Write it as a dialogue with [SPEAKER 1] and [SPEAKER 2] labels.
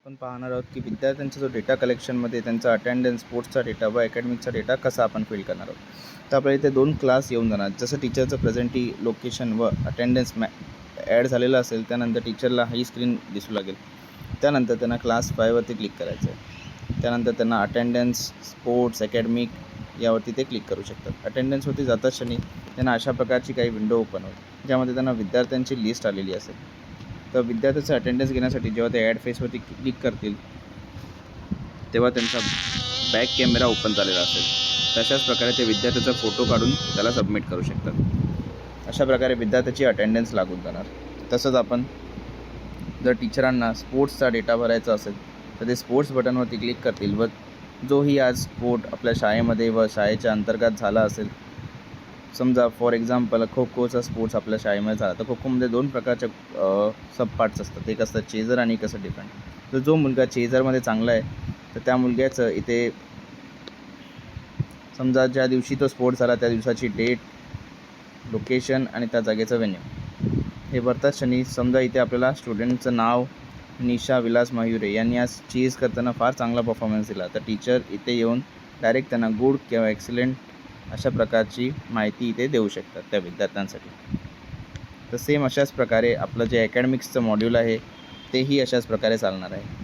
[SPEAKER 1] आपण पाहणार आहोत की विद्यार्थ्यांचा जो डेटा कलेक्शनमध्ये त्यांचा अटेंडन्स, स्पोर्ट्सचा डेटा व अकॅडमिकचा डेटा कसा आपण फिल करणार आहोत. तर आपल्याला इथे 2 क्लास येऊन जाणार. जसं टीचरचं प्रेझेंटी लोकेशन व अटेंडन्स ॲड झालेलं असेल, त्यानंतर टीचरला ही स्क्रीन दिसू लागेल. त्यानंतर त्यांना क्लास 5 वरती क्लिक करायचं आहे. त्यानंतर त्यांना अटेंडन्स, स्पोर्ट्स, अकॅडमिक यावरती ते क्लिक करू शकतात. अटेंडन्सवरती जाताच क्षणी त्यांना अशा प्रकारची काही विंडो ओपन होईल, ज्यामध्ये त्यांना विद्यार्थ्यांची लिस्ट आलेली असेल. तर विद्यार्थ्याचं अटेंडन्स घेण्यासाठी जेव्हा ते ॲड फेसवरती क्लिक करतील, तेव्हा त्यांचा बॅक कॅमेरा ओपन झालेला असेल. तशाच प्रकारे ते विद्यार्थ्याचा फोटो काढून त्याला सबमिट करू शकतात. अशा प्रकारे विद्यार्थ्याची अटेंडन्स लागून जाणार. तसंच आपण जर टीचरांना स्पोर्ट्सचा डेटा भरायचा असेल, तर ते स्पोर्ट्स बटनवरती क्लिक करतील व जोही आज स्पोर्ट आपल्या शाळेमध्ये व शाळेच्या अंतर्गत झाला असेल, समजा फॉर एक्झाम्पल खो खोचा स्पोर्ट्स आपल्या शाळेमध्ये झाला, तर खो खोमध्ये 2 प्रकारचे सब पार्ट्स असतात. एक असतं चेझर आणि एक असतं डिफेंड. तर जो मुलगा चेझरमध्ये चांगला आहे, तर त्या मुलग्याचं इथे समजा ज्या दिवशी तो स्पोर्ट्स झाला त्या दिवसाची डेट, लोकेशन आणि त्या जागेचं व्हेन्यू हे भरताच क्षणी समजा इथे आपल्याला स्टुडंटचं नाव निशा विलास मयुरे यांनी आज चेस करताना फार चांगला परफॉर्मन्स दिला, तर टीचर इथे येऊन डायरेक्ट त्यांना गुड किंवा एक्सलंट अशा प्रकारची माहिती इथे देऊ शकतात त्या विद्यार्थ्यांसाठी. तर सेम अशाच प्रकारे आपलं जे अकॅडमिक्सचं मॉड्यूल आहे तेही अशाच प्रकारे चालणार आहे.